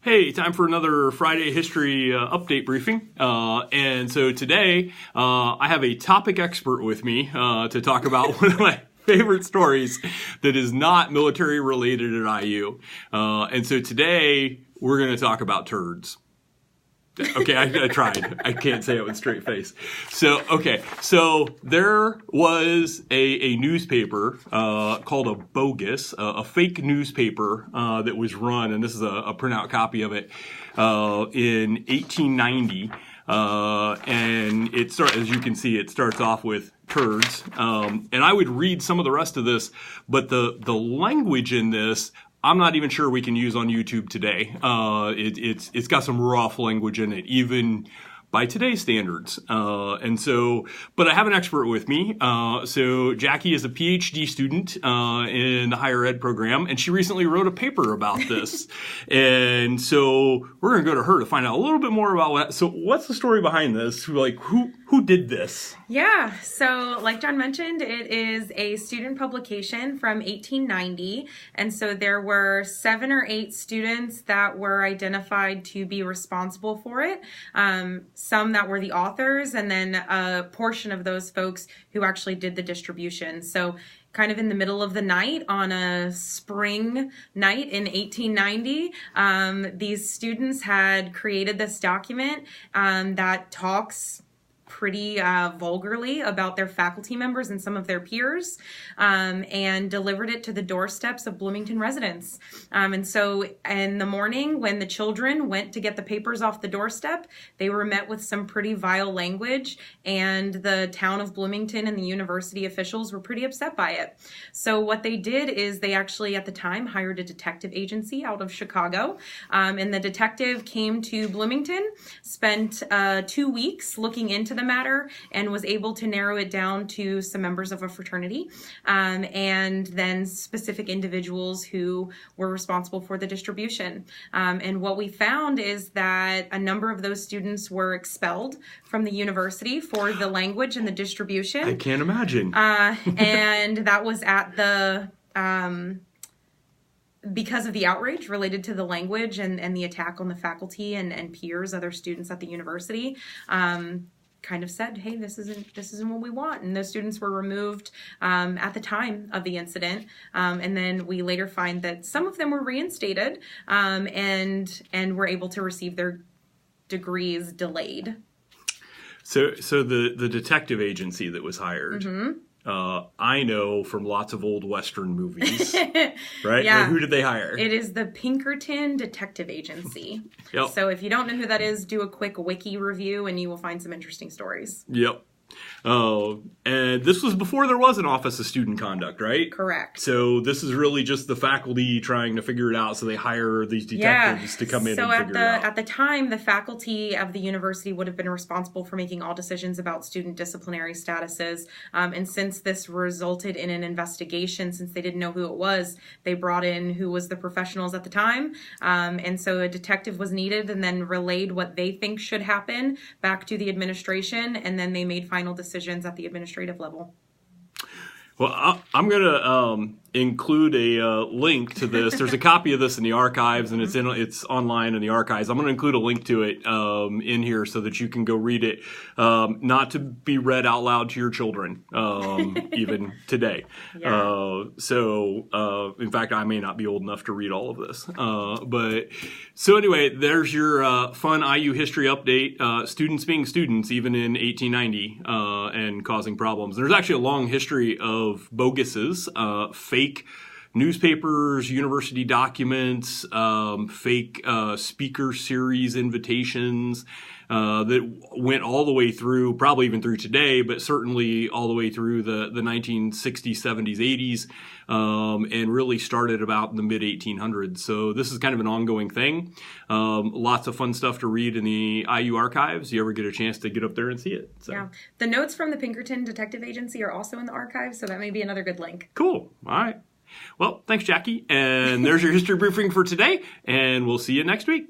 Hey, time for another Friday history update briefing. And so today I have a topic expert with me to talk about one of my favorite stories that is not military related at IU. And so today we're going to talk about turds. Okay, I tried. I can't say it with a straight face. So there was a newspaper called a bogus, a fake newspaper that was run, and this is a printout copy of it, in 1890. And as you can see, it starts off with turds. And I would read some of the rest of this, but the language in this, I'm not even sure we can use on YouTube today. It's got some rough language in it, even by today's standards. But I have an expert with me. So Jackie is a PhD student in the higher ed program, and she recently wrote a paper about this. And so we're going to go to her to find out a little bit more about what. So what's the story behind this? Like, who did this? Yeah, so like John mentioned, it is a student publication from 1890, and so there were 7 or 8 students that were identified to be responsible for it, some that were the authors, and then a portion of those folks who actually did the distribution. So kind of in the middle of the night on a spring night in 1890, these students had created this document that talks pretty vulgarly about their faculty members and some of their peers, and delivered it to the doorsteps of Bloomington residents. And so in the morning, when the children went to get the papers off the doorstep, they were met with some pretty vile language, and the town of Bloomington and the university officials were pretty upset by it. So what they did is they actually, at the time, hired a detective agency out of Chicago, and the detective came to Bloomington, spent 2 weeks looking into the matter, and was able to narrow it down to some members of a fraternity, and then specific individuals who were responsible for the distribution. And what we found is that a number of those students were expelled from the university for the language and the distribution. I can't imagine. And that was at the because of the outrage related to the language and the attack on the faculty and peers, other students at the university. Kind of said, hey, this isn't what we want, and those students were removed at the time of the incident, and then we later find that some of them were reinstated, and were able to receive their degrees delayed. So the detective agency that was hired, I know from lots of old Western movies, right? Yeah. Like, who did they hire? It is the Pinkerton Detective Agency. Yep. So if you don't know who that is, do a quick wiki review and you will find some interesting stories. Yep. And this was before there was an Office of Student Conduct, right? Correct. So this is really just the faculty trying to figure it out, so they hire these detectives to come in and figure it out. So at the time, the faculty of the university would have been responsible for making all decisions about student disciplinary statuses. And since this resulted in an investigation, since they didn't know who it was, they brought in who was the professionals at the time. And so a detective was needed, and then relayed what they think should happen back to the administration, and then they made final decisions at the administrative level. Well, I'm going to include a link to this. There's a copy of this in the archives, and it's online in the archives. I'm going to include a link to it in here so that you can go read it, not to be read out loud to your children, even today. Yeah. In fact, I may not be old enough to read all of this. So anyway, there's your fun IU history update. Students being students, even in 1890, and causing problems. There's actually a long history of boguses, fake newspapers, university documents, fake speaker series invitations that went all the way through, probably even through today, but certainly all the way through the 1960s, 70s, 80s, and really started about in the mid-1800s. So this is kind of an ongoing thing. Lots of fun stuff to read in the IU archives. You ever get a chance to get up there and see it. So. Yeah. The notes from the Pinkerton Detective Agency are also in the archives, so that may be another good link. Cool. All right. Well, thanks, Jackie. And there's your history briefing for today, and we'll see you next week.